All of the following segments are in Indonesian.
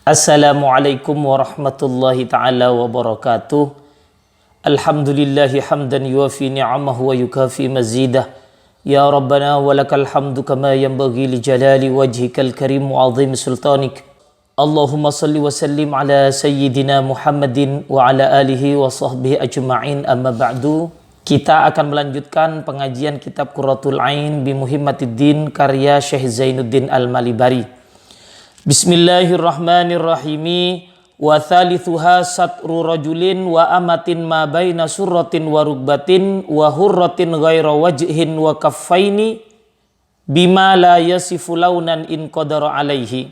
Assalamualaikum warahmatullahi ta'ala wabarakatuh. Alhamdulillahi hamdan yuafi ni'amahu wa yukafi mazidah. Ya Rabbana walakal hamdu kama yanbaghi li jalali wajhikal karim wa azim sultanik. Allahumma salli wa sallim ala sayyidina Muhammadin wa ala alihi wa sahbihi ajma'in, amma ba'du. Kita akan melanjutkan pengajian kitab Qurratul Ain bi Muhimmatiddin karya Syekh Zainuddin Al-Malibari. Bismillahirrahmanirrahim. Wa thalithuha satru rajulin wa amatin ma baina surratin wa rukbatin wa hurratin ghaira wajhin wa kaffaini bima la yasifu launan in qadara alaihi.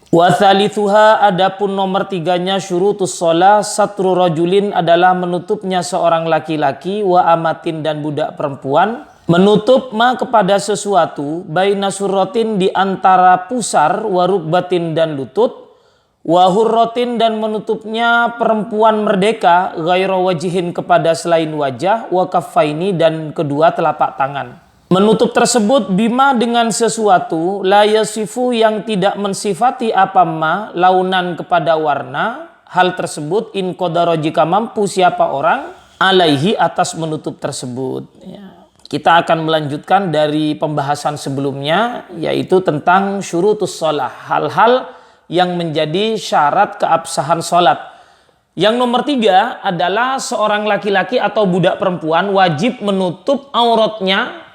Wa thalithuha, adapun nomor tiganya syurutus shalah, satru rajulin adalah menutupnya seorang laki-laki, wa amatin dan budak perempuan, menutup ma kepada sesuatu, baina surratin di antara pusar, wa rukbatin dan lutut, wa hurratin dan menutupnya perempuan merdeka, ghaira wajihin kepada selain wajah, wa kaffaini dan kedua telapak tangan. Menutup tersebut bima dengan sesuatu, la yasifu yang tidak mensifati apa ma, launan kepada warna, hal tersebut in qadara jika mampu siapa orang, alaihi atas menutup tersebut. Ya. Kita akan melanjutkan dari pembahasan sebelumnya, yaitu tentang syurutus shalah, hal-hal yang menjadi syarat keabsahan sholat. Yang nomor 3 adalah seorang laki-laki atau budak perempuan wajib menutup auratnya,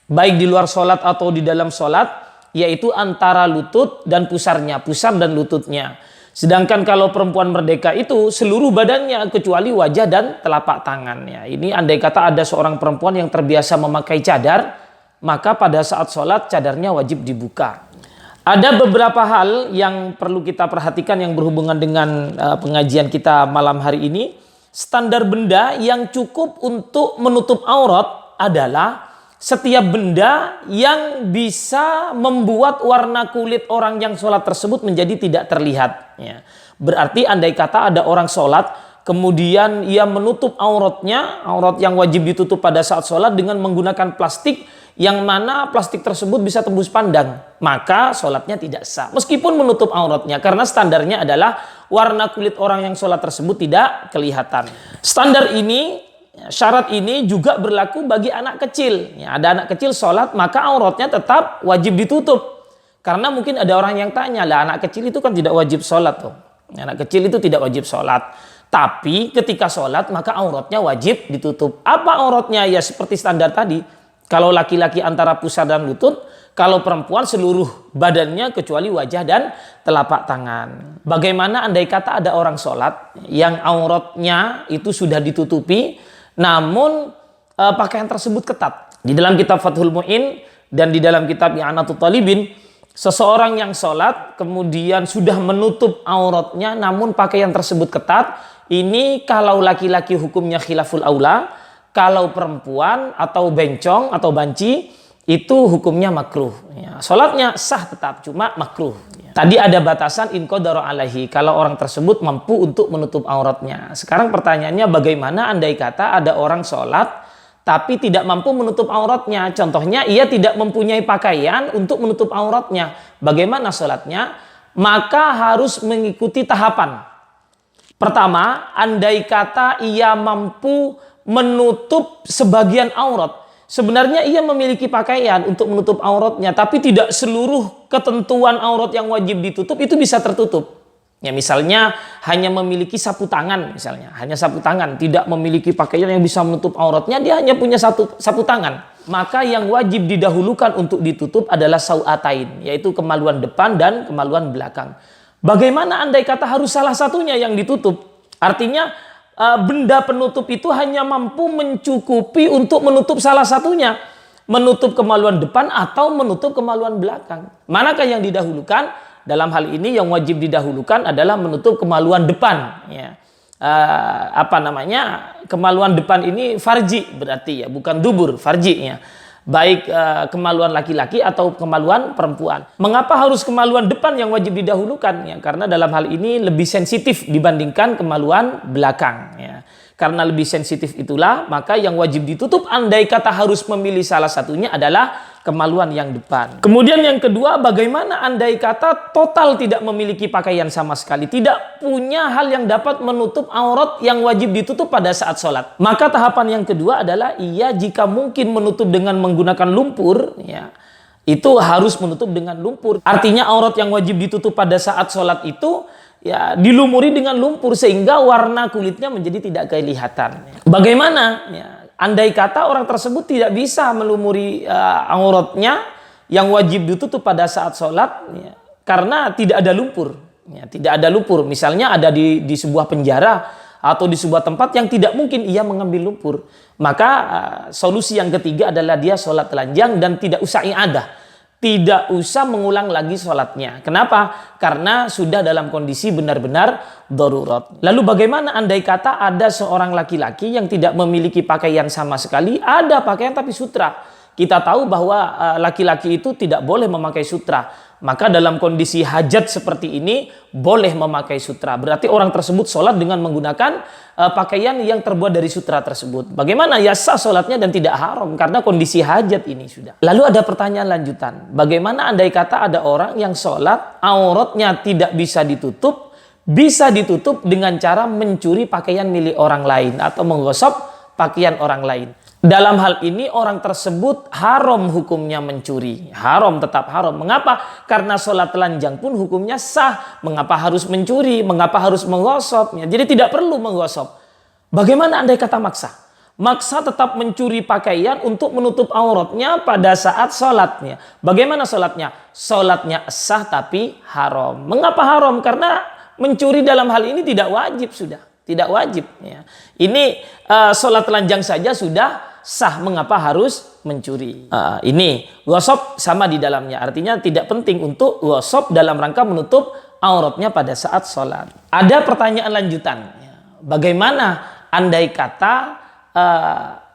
baik di luar sholat atau di dalam sholat, yaitu antara lutut dan pusarnya, pusar dan lututnya. Sedangkan kalau perempuan merdeka itu seluruh badannya kecuali wajah dan telapak tangannya. Ini andai kata ada seorang perempuan yang terbiasa memakai cadar, maka pada saat sholat cadarnya wajib dibuka. Ada beberapa hal yang perlu kita perhatikan yang berhubungan dengan pengajian kita malam hari ini. Standar benda yang cukup untuk menutup aurat adalah setiap benda yang bisa membuat warna kulit orang yang sholat tersebut menjadi tidak terlihat. Ya. Berarti andai kata ada orang sholat, kemudian ia menutup auratnya, aurat yang wajib ditutup pada saat sholat dengan menggunakan plastik, yang mana plastik tersebut bisa tembus pandang, maka sholatnya tidak sah. Meskipun menutup auratnya, karena standarnya adalah warna kulit orang yang sholat tersebut tidak kelihatan. Standar ini, syarat ini juga berlaku bagi anak kecil. Ya, ada anak kecil sholat, maka auratnya tetap wajib ditutup. Karena mungkin ada orang yang tanya, lah anak kecil itu kan tidak wajib sholat tuh. Anak kecil itu tidak wajib sholat. Tapi ketika sholat, maka auratnya wajib ditutup. Apa auratnya? Ya seperti standar tadi. Kalau laki-laki antara pusar dan lutut, kalau perempuan seluruh badannya kecuali wajah dan telapak tangan. Bagaimana andai kata ada orang sholat yang auratnya itu sudah ditutupi, namun pakaian tersebut ketat. Di dalam kitab Fathul Mu'in dan di dalam kitab I'anatul Talibin, seseorang yang sholat kemudian sudah menutup auratnya namun pakaian tersebut ketat, ini kalau laki-laki hukumnya khilaful aula, kalau perempuan atau bencong atau banci itu hukumnya makruh. Ya, sholatnya sah tetap, cuma makruh. Ya. Tadi ada batasan in qadara alaihi, kalau orang tersebut mampu untuk menutup auratnya. Sekarang pertanyaannya, bagaimana andai kata ada orang sholat tapi tidak mampu menutup auratnya? Contohnya ia tidak mempunyai pakaian untuk menutup auratnya. Bagaimana sholatnya? Maka harus mengikuti tahapan. Pertama, andai kata ia mampu menutup sebagian aurat. Sebenarnya ia memiliki pakaian untuk menutup auratnya, tapi tidak seluruh ketentuan aurat yang wajib ditutup itu bisa tertutup. Ya, misalnya hanya memiliki sapu tangan, misalnya hanya sapu tangan, tidak memiliki pakaian yang bisa menutup auratnya, dia hanya punya sapu tangan. Maka yang wajib didahulukan untuk ditutup adalah sau'atain, yaitu kemaluan depan dan kemaluan belakang. Bagaimana andai kata harus salah satunya yang ditutup? Artinya benda penutup itu hanya mampu mencukupi untuk menutup salah satunya, menutup kemaluan depan atau menutup kemaluan belakang. Manakah yang didahulukan? Dalam hal ini yang wajib didahulukan adalah menutup kemaluan depan. Ya. Kemaluan depan ini farji berarti ya, bukan dubur, farji ya. Baik kemaluan laki-laki atau kemaluan perempuan. Mengapa harus kemaluan depan yang wajib didahulukan? Ya, karena dalam hal ini lebih sensitif dibandingkan kemaluan belakang. Ya. Karena lebih sensitif itulah, maka yang wajib ditutup andai kata harus memilih salah satunya adalah kemaluan yang depan. Kemudian yang kedua, bagaimana andai kata total tidak memiliki pakaian sama sekali, tidak punya hal yang dapat menutup aurat yang wajib ditutup pada saat sholat. Maka tahapan yang kedua adalah ia jika mungkin menutup dengan menggunakan lumpur, ya, itu harus menutup dengan lumpur. Artinya aurat yang wajib ditutup pada saat sholat itu ya dilumuri dengan lumpur sehingga warna kulitnya menjadi tidak kelihatan. Bagaimana? Ya, andai kata orang tersebut tidak bisa melumuri auratnya yang wajib ditutup pada saat sholat, ya, karena tidak ada lumpur. Ya, tidak ada lumpur. Misalnya ada di sebuah penjara atau di sebuah tempat yang tidak mungkin ia mengambil lumpur. Maka solusi yang ketiga adalah dia sholat telanjang dan tidak usah i'adah. Tidak usah mengulang lagi sholatnya. Kenapa? Karena sudah dalam kondisi benar-benar darurat. Lalu bagaimana andai kata ada seorang laki-laki yang tidak memiliki pakaian sama sekali, ada pakaian tapi sutra. Kita tahu bahwa laki-laki itu tidak boleh memakai sutra. Maka dalam kondisi hajat seperti ini boleh memakai sutra. Berarti orang tersebut sholat dengan menggunakan pakaian yang terbuat dari sutra tersebut. Bagaimana? Ya sah sholatnya dan tidak haram karena kondisi hajat ini sudah. Lalu ada pertanyaan lanjutan. Bagaimana andai kata ada orang yang sholat auratnya tidak bisa ditutup dengan cara mencuri pakaian milik orang lain atau menggosok pakaian orang lain. Dalam hal ini orang tersebut haram hukumnya mencuri. Haram, tetap haram. Mengapa? Karena sholat telanjang pun hukumnya sah. Mengapa harus mencuri? Mengapa harus menggosoknya? Jadi tidak perlu menggosok. Bagaimana andai kata maksa? Maksa tetap mencuri pakaian untuk menutup auratnya pada saat sholatnya. Bagaimana sholatnya? Sholatnya sah tapi haram. Mengapa haram? Karena mencuri dalam hal ini tidak wajib sudah. Tidak wajib. Ya. Ini sholat telanjang saja sudah sah, mengapa harus mencuri? Ini gosok sama di dalamnya, artinya tidak penting untuk gosok dalam rangka menutup auratnya pada saat sholat. Ada pertanyaan lanjutan, bagaimana andai kata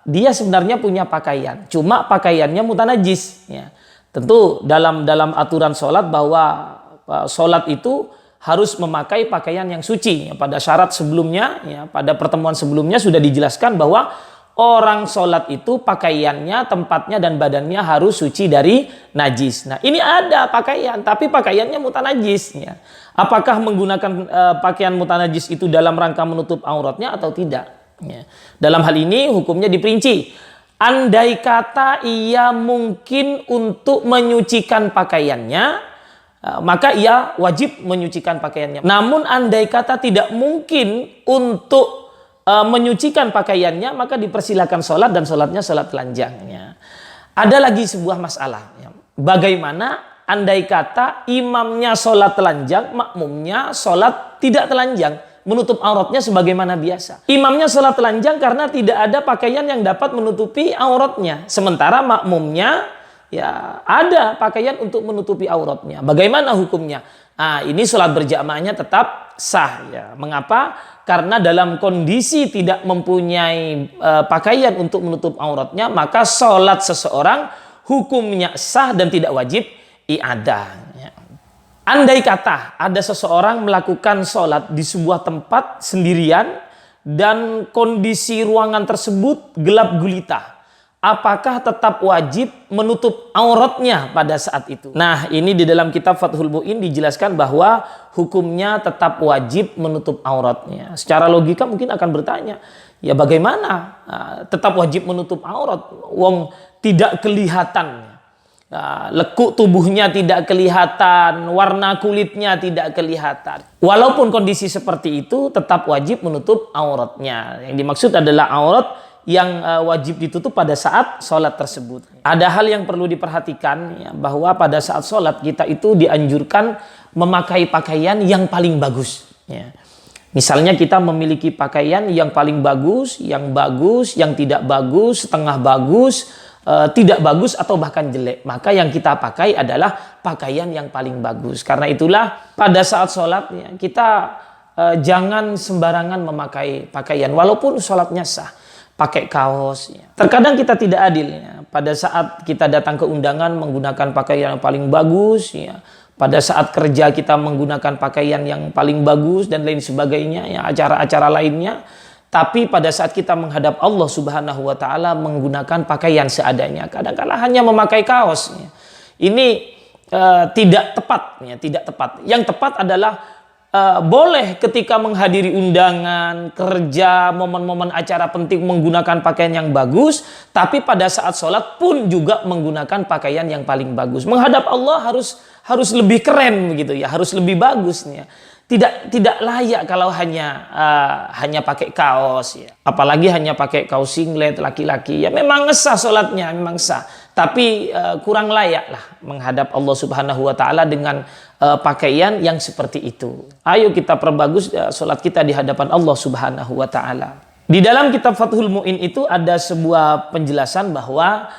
dia sebenarnya punya pakaian, cuma pakaiannya mutanajis? Ya. Tentu dalam aturan sholat bahwa sholat itu harus memakai pakaian yang suci. Pada syarat sebelumnya, ya, pada pertemuan sebelumnya sudah dijelaskan bahwa orang sholat itu pakaiannya, tempatnya dan badannya harus suci dari najis. Nah ini ada pakaian, tapi pakaiannya mutanajis. Ya. Apakah menggunakan pakaian mutanajis itu dalam rangka menutup auratnya atau tidak? Ya. Dalam hal ini hukumnya diperinci. Andai kata ia mungkin untuk menyucikan pakaiannya, maka ia wajib menyucikan pakaiannya. Namun andai kata tidak mungkin untuk menyucikan pakaiannya, maka dipersilakan sholat dan sholatnya sholat telanjangnya. Ada lagi sebuah masalah. Bagaimana andai kata imamnya sholat telanjang, makmumnya sholat tidak telanjang, menutup auratnya sebagaimana biasa. Imamnya sholat telanjang karena tidak ada pakaian yang dapat menutupi auratnya. Sementara makmumnya ya ada pakaian untuk menutupi auratnya. Bagaimana hukumnya? Ini sholat berjamaahnya tetap sah. Ya. Mengapa? Karena dalam kondisi tidak mempunyai pakaian untuk menutup auratnya, maka sholat seseorang hukumnya sah dan tidak wajib i'adah. Ya. Andai kata ada seseorang melakukan sholat di sebuah tempat sendirian dan kondisi ruangan tersebut gelap gulita, apakah tetap wajib menutup auratnya pada saat itu? Nah, ini di dalam kitab Fathul Mu'in dijelaskan bahwa hukumnya tetap wajib menutup auratnya. Secara logika mungkin akan bertanya, ya bagaimana tetap wajib menutup aurat? Wong tidak kelihatan. Lekuk tubuhnya tidak kelihatan, warna kulitnya tidak kelihatan. Walaupun kondisi seperti itu tetap wajib menutup auratnya. Yang dimaksud adalah aurat yang wajib ditutup pada saat sholat tersebut. Ada hal yang perlu diperhatikan, ya, bahwa pada saat sholat kita itu dianjurkan memakai pakaian yang paling bagus. Ya. Misalnya kita memiliki pakaian yang paling bagus, yang tidak bagus, setengah bagus, tidak bagus atau bahkan jelek. Maka yang kita pakai adalah pakaian yang paling bagus. Karena itulah pada saat sholat ya, kita jangan sembarangan memakai pakaian walaupun sholatnya sah. Pakai kaos. Ya. Terkadang kita tidak adil. Ya. Pada saat kita datang ke undangan menggunakan pakaian yang paling bagus. Ya. Pada saat kerja kita menggunakan pakaian yang paling bagus dan lain sebagainya. Ya. Acara-acara lainnya. Tapi pada saat kita menghadap Allah Subhanahu wa taala menggunakan pakaian seadanya. Kadang-kala hanya memakai kaos. Ini tidak tepat, ya, tidak tepat. Yang tepat adalah boleh ketika menghadiri undangan, kerja, momen-momen acara penting menggunakan pakaian yang bagus, tapi pada saat sholat pun juga menggunakan pakaian yang paling bagus. Menghadap Allah harus lebih keren begitu ya, harus lebih bagusnya. Tidak layak kalau hanya pakai kaos ya. Apalagi hanya pakai kaos singlet laki-laki. Ya memang sah sholatnya, memang sah. Tapi kurang layak lah menghadap Allah Subhanahu wa taala dengan pakaian yang seperti itu. Ayo kita perbagus sholat kita di hadapan Allah Subhanahu wa taala. Di dalam kitab Fathul Mu'in itu ada sebuah penjelasan bahwa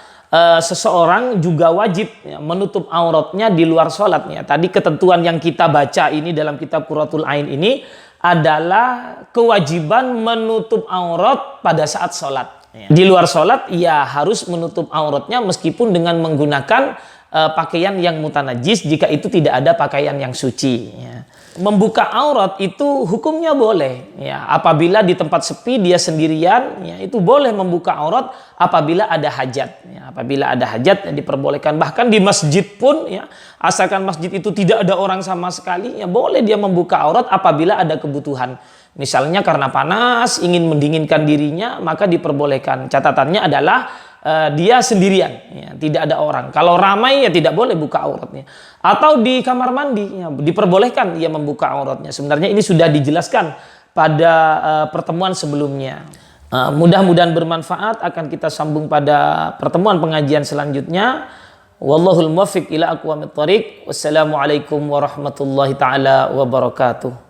seseorang juga wajib ya, menutup auratnya di luar sholatnya. Tadi ketentuan yang kita baca ini dalam kitab Qurratul Ain ini adalah kewajiban menutup aurat pada saat sholat. Di luar sholat ya harus menutup auratnya meskipun dengan menggunakan pakaian yang mutanajis jika itu tidak ada pakaian yang suci ya. Membuka aurat itu hukumnya boleh ya. Apabila di tempat sepi dia sendirian ya, itu boleh membuka aurat apabila ada hajat ya. Apabila ada hajat ya, diperbolehkan. Bahkan di masjid pun ya, asalkan masjid itu tidak ada orang sama sekali ya, boleh dia membuka aurat apabila ada kebutuhan. Misalnya karena panas, ingin mendinginkan dirinya, maka diperbolehkan. Catatannya adalah dia sendirian, ya, tidak ada orang. Kalau ramai ya tidak boleh buka auratnya. Atau di kamar mandi, ya, diperbolehkan ia membuka auratnya. Sebenarnya ini sudah dijelaskan pada pertemuan sebelumnya. Mudah-mudahan bermanfaat. Akan kita sambung pada pertemuan pengajian selanjutnya. Wallahul muwaffiq ila aqwamit thoriq. Wassalamualaikum warahmatullahi taala wabarakatuh.